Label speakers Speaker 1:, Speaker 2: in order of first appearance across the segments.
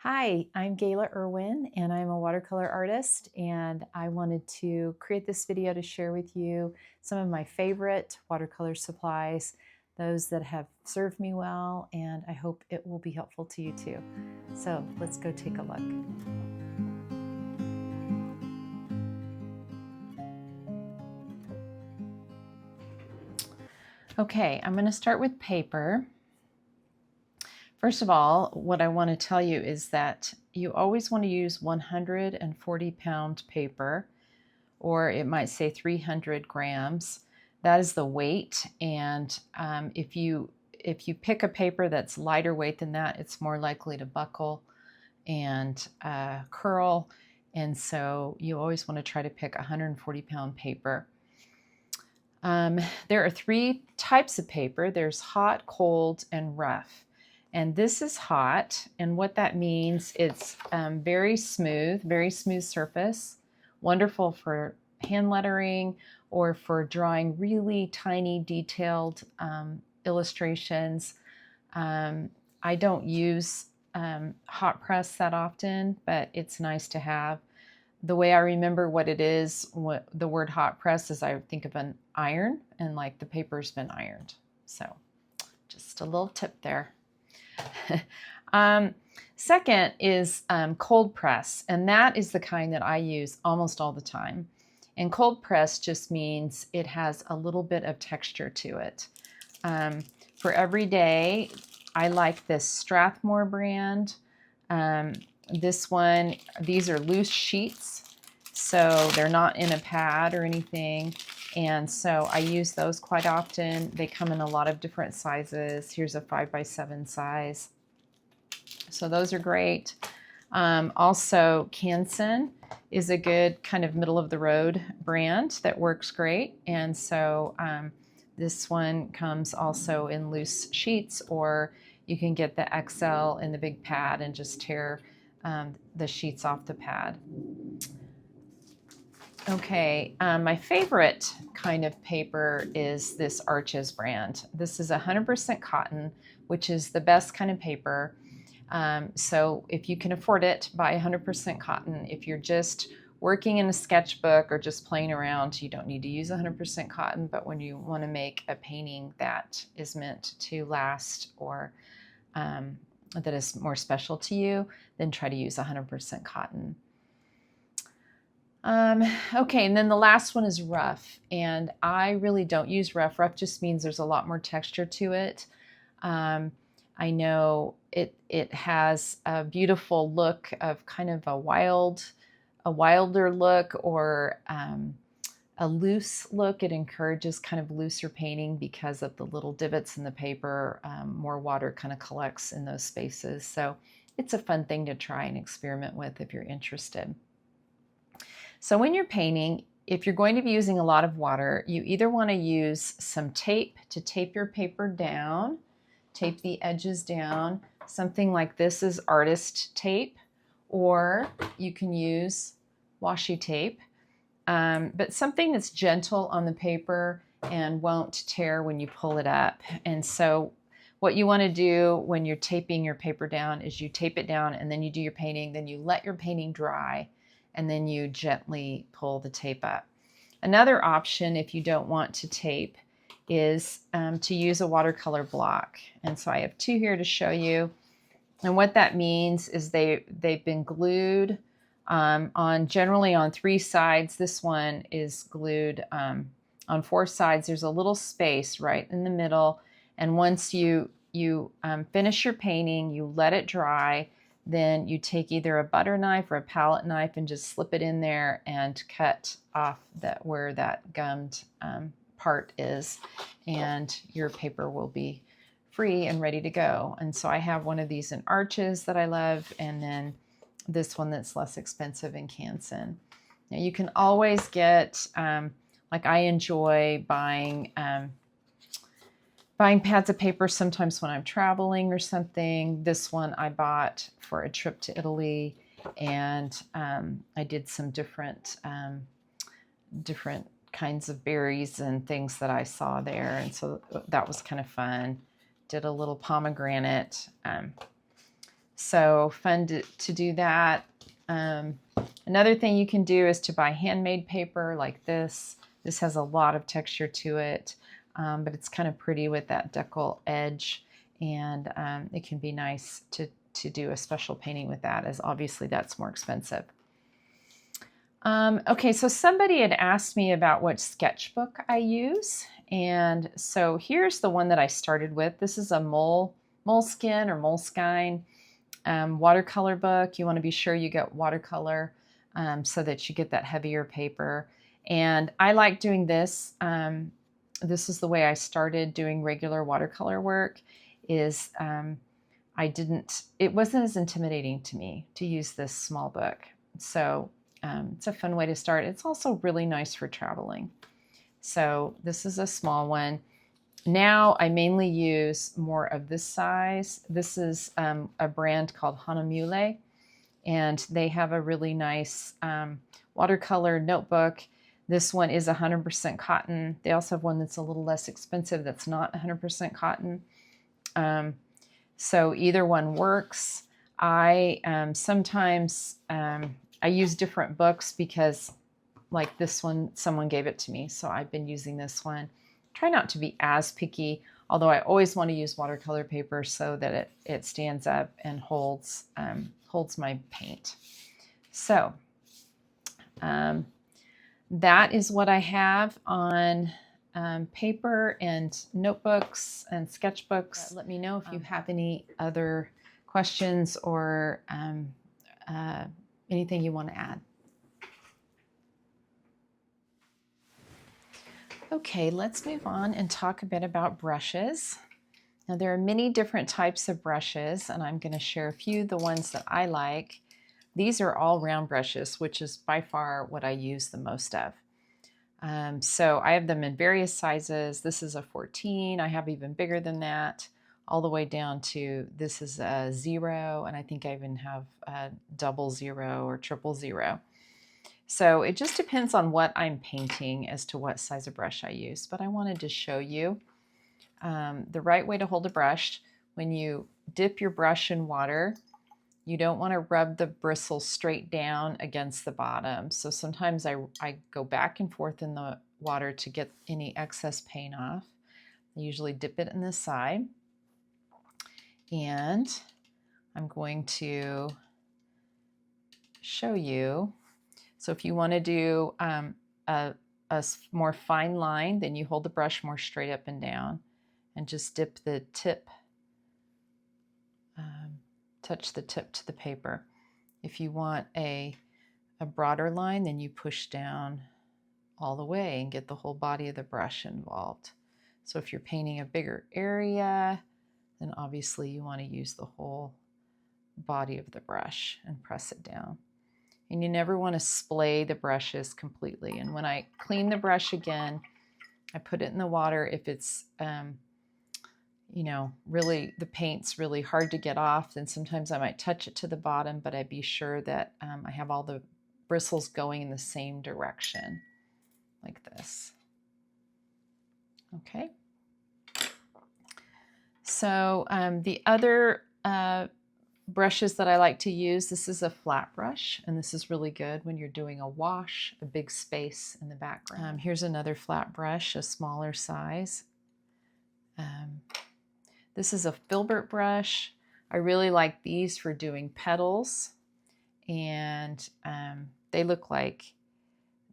Speaker 1: Hi, I'm Gayla Irwin, and I'm a watercolor artist, and I wanted to create this video to share with you some of my favorite watercolor supplies, those that have served me well, and I hope it will be helpful to you too. So let's go take a look. Okay, I'm going to start with paper. First of all, what I want to tell you is that you always want to use 140-pound paper, or it might say 300 grams. That is the weight, and if you pick a paper that's lighter weight than that, it's more likely to buckle and curl, and so you always want to try to pick 140-pound paper. There are three types of paper. There's hot, cold, and rough. And this is hot, and what that means, it's very smooth surface, wonderful for hand lettering or for drawing really tiny detailed illustrations. I don't use hot press that often, but it's nice to have. The way I remember what it is, what the word hot press is, I think of an iron, and like the paper's been ironed. So just a little tip there. Second is cold press, and that is the kind that I use almost all the time. And cold press just means it has a little bit of texture to it. For every day, I like this Strathmore brand. This one, these are loose sheets, so they're not in a pad or anything. And so I use those quite often. They come in a lot of different sizes. Here's a 5x7 size. So those are great. Also, Canson is a good kind of middle of the road brand that works great. And so this one comes also in loose sheets, or you can get the XL in the big pad and just tear the sheets off the pad. Okay, my favorite kind of paper is this Arches brand. This is 100% cotton, which is the best kind of paper. So if you can afford it, buy 100% cotton. If you're just working in a sketchbook or just playing around, you don't need to use 100% cotton, but when you want to make a painting that is meant to last, or that is more special to you, then try to use 100% cotton. Okay, and then the last one is rough, and I really don't use rough. Rough just means there's a lot more texture to it. I know it has a beautiful look of kind of a wilder look, or a loose look. It encourages kind of looser painting because of the little divots in the paper. More water kind of collects in those spaces. So it's a fun thing to try and experiment with if you're interested. So when you're painting, if you're going to be using a lot of water, you either want to use some tape to tape your paper down, tape the edges down. Something like this is artist tape, or you can use washi tape, but something that's gentle on the paper and won't tear when you pull it up. And so what you want to do when you're taping your paper down is you tape it down, and then you do your painting, then you let your painting dry, and then you gently pull the tape up. Another option, if you don't want to tape, is to use a watercolor block. And so I have two here to show you. And what that means is they've been glued generally on 3 sides. This one is glued on 4 sides. There's a little space right in the middle. And once you finish your painting, you let it dry, then you take either a butter knife or a palette knife and just slip it in there and cut off where that gummed part is, and your paper will be free and ready to go. And so I have one of these in Arches that I love, and then this one that's less expensive in Canson. Now you can always get, like I enjoy buying pads of paper sometimes when I'm traveling or something. This one I bought for a trip to Italy, and I did some different kinds of berries and things that I saw there, and so that was kind of fun. Did a little pomegranate. So fun to do that. Another thing you can do is to buy handmade paper like this. This has a lot of texture to it, but it's kind of pretty with that decal edge, and it can be nice to do a special painting with that, as obviously that's more expensive. Okay, so somebody had asked me about what sketchbook I use, and so here's the one that I started with. This is a Moleskine or Moleskine watercolor book. You want to be sure you get watercolor so that you get that heavier paper. And I like doing this. This is the way I started doing regular watercolor work. It wasn't as intimidating to me to use this small book. So it's a fun way to start. It's also really nice for traveling. So this is a small one. Now I mainly use more of this size. This is a brand called Hanamule, and they have a really nice watercolor notebook. This one is 100% cotton. They also have one that's a little less expensive that's not 100% cotton. So either one works. I sometimes I use different books because, like this one, someone gave it to me, so I've been using this one. Try not to be as picky, although I always want to use watercolor paper so that it stands up and holds my paint. So that is what I have on paper and notebooks and sketchbooks. Let me know if you have any other questions or anything you want to add. Okay, let's move on and talk a bit about brushes. Now there are many different types of brushes, and I'm going to share a few, the ones that I like. These are all round brushes, which is by far what I use the most of. So I have them in various sizes. This is a 14. I have even bigger than that, all the way down to this is a 0, and I think I even have a 00 or 000. So it just depends on what I'm painting as to what size of brush I use. But I wanted to show you the right way to hold a brush. When you dip your brush in water, you don't want to rub the bristles straight down against the bottom. So sometimes I go back and forth in the water to get any excess paint off. I usually dip it in the side. And I'm going to show you. So if you want to do a more fine line, then you hold the brush more straight up and down and just dip the tip, touch the tip to the paper. If you want a broader line, then you push down all the way and get the whole body of the brush involved. So if you're painting a bigger area, then obviously you want to use the whole body of the brush and press it down. And you never want to splay the brushes completely. And when I clean the brush again, I put it in the water. If it's, really the paint's really hard to get off, then sometimes I might touch it to the bottom, but I'd be sure that I have all the bristles going in the same direction, like this. Okay. So the other brushes that I like to use, this is a flat brush, and this is really good when you're doing a wash, a big space in the background. Here's another flat brush, a smaller size. This is a filbert brush. I really like these for doing petals, and they look like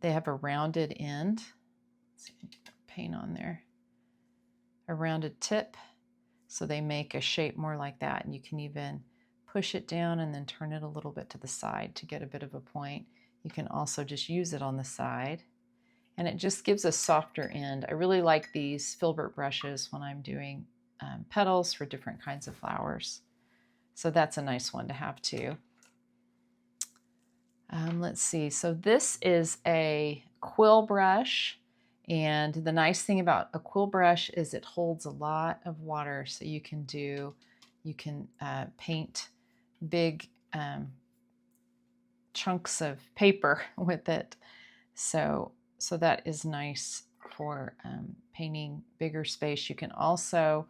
Speaker 1: they have a rounded end. Let's see, paint on there. A rounded tip, so they make a shape more like that, and you can even push it down and then turn it a little bit to the side to get a bit of a point. You can also just use it on the side, and it just gives a softer end. I really like these filbert brushes when I'm doing petals for different kinds of flowers. So that's a nice one to have too. Let's see, so this is a quill brush, and the nice thing about a quill brush is it holds a lot of water, so you can paint big chunks of paper with it. So that is nice for painting bigger space. You can also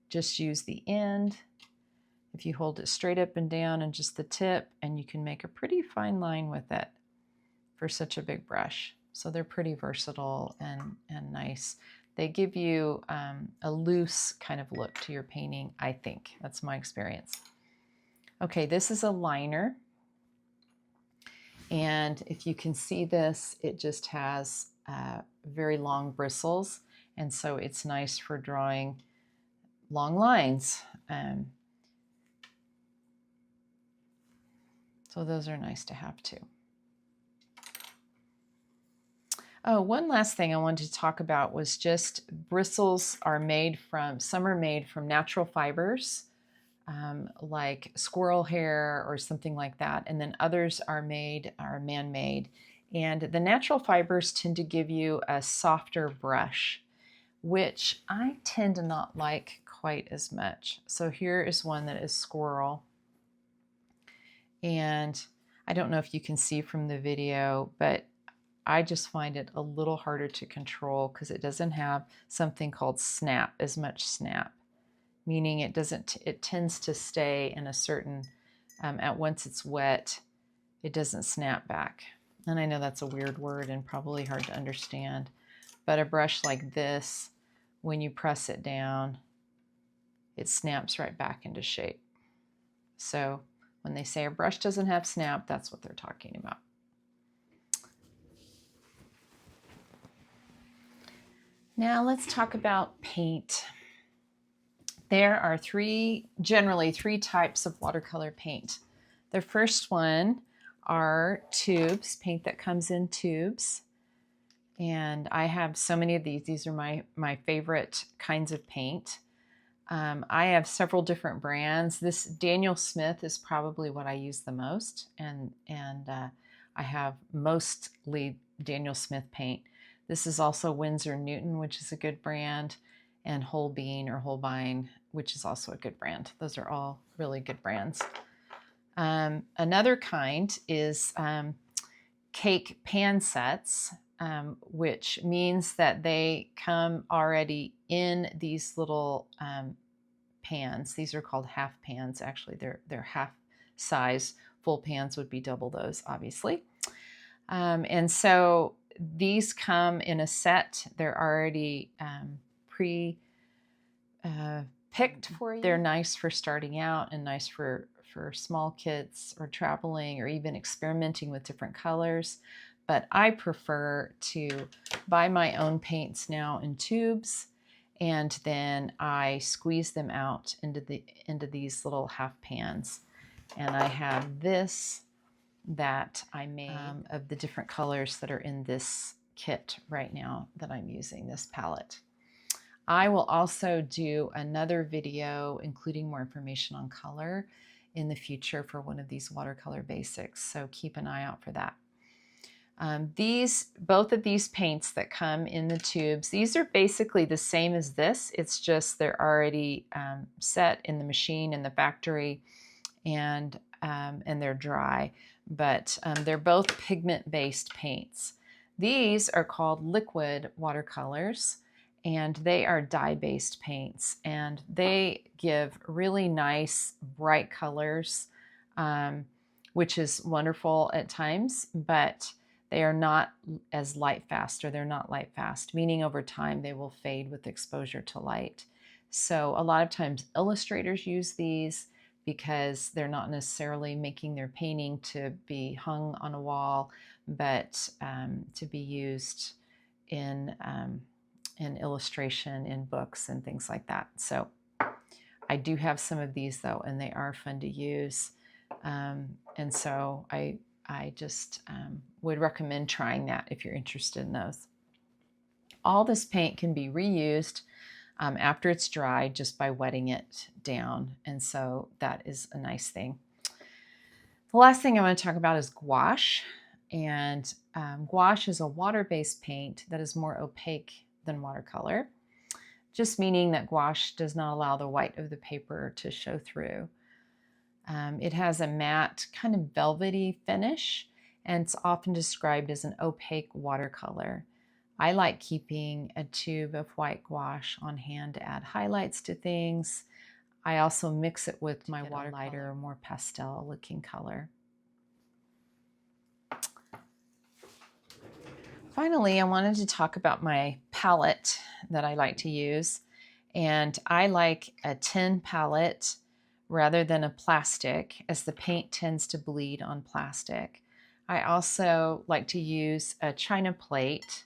Speaker 1: just use the end if you hold it straight up and down and just the tip, and you can make a pretty fine line with it for such a big brush. So they're pretty versatile and nice. They give you a loose kind of look to your painting, I think. That's my experience. Okay, this is a liner. And if you can see this, it just has very long bristles. And so it's nice for drawing long lines. So those are nice to have too. Oh, one last thing I wanted to talk about was just bristles are made from, some are made from natural fibers, like squirrel hair or something like that. And then others are man-made. And the natural fibers tend to give you a softer brush, which I tend to not like quite as much. So here is one that is squirrel. And I don't know if you can see from the video, but I just find it a little harder to control because it doesn't have something called snap, as much snap, meaning it tends to stay in a certain, at once it's wet, it doesn't snap back. And I know that's a weird word and probably hard to understand, but a brush like this, when you press it down, it snaps right back into shape. So when they say a brush doesn't have snap, that's what they're talking about. Now let's talk about paint. There are generally three types of watercolor paint. The first one are tubes, paint that comes in tubes. And I have so many of these. These are my favorite kinds of paint. I have several different brands. This Daniel Smith is probably what I use the most. And I have mostly Daniel Smith paint. This is also Winsor Newton, which is a good brand, and Holbein, which is also a good brand. Those are all really good brands. Another kind is cake pan sets, which means that they come already in these little pans. These are called half pans. Actually, they're half size. Full pans would be double those, obviously. And so these come in a set. They're already picked for you. They're nice for starting out and nice for small kids or traveling or even experimenting with different colors. But I prefer to buy my own paints now in tubes, and then I squeeze them out into these little half pans. And I have this that I made of the different colors that are in this kit right now that I'm using, this palette. I will also do another video including more information on color in the future for one of these watercolor basics, so keep an eye out for that. Both of these paints that come in the tubes, these are basically the same as this. It's just they're already set in the machine in the factory, and they're dry. But they're both pigment-based paints. These are called liquid watercolors, and they are dye-based paints, and they give really nice bright colors, which is wonderful at times, but they are not as light fast, or they're not light fast, meaning over time they will fade with exposure to light. So a lot of times illustrators use these because they're not necessarily making their painting to be hung on a wall, but to be used in illustration, in books and things like that. So I do have some of these though, and they are fun to use. And so I just would recommend trying that if you're interested in those. All this paint can be reused after it's dried just by wetting it down, and so that is a nice thing. The last thing I want to talk about is gouache, and gouache is a water-based paint that is more opaque than watercolor, just meaning that gouache does not allow the white of the paper to show through. It has a matte, kind of velvety finish, and it's often described as an opaque watercolor. I like keeping a tube of white gouache on hand to add highlights to things. I also mix it with my watercolor, lighter, more pastel looking color. Finally, I wanted to talk about my palette that I like to use. And I like a tin palette rather than a plastic, as the paint tends to bleed on plastic. I also like to use a china plate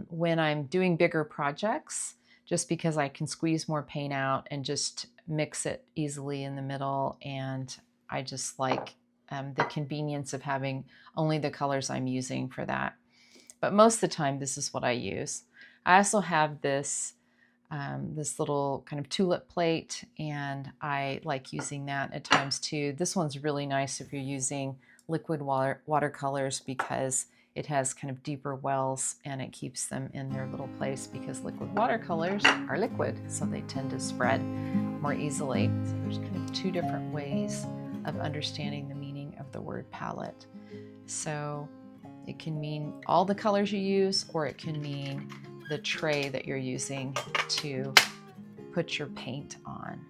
Speaker 1: when I'm doing bigger projects, just because I can squeeze more paint out and just mix it easily in the middle. And I just like the convenience of having only the colors I'm using for that. But most of the time, this is what I use. I also have this little kind of tulip plate, and I like using that at times too. This one's really nice if you're using liquid watercolors, because it has kind of deeper wells and it keeps them in their little place, because liquid watercolors are liquid, so they tend to spread more easily. So there's kind of two different ways of understanding the meaning of the word palette. So it can mean all the colors you use, or it can mean the tray that you're using to put your paint on.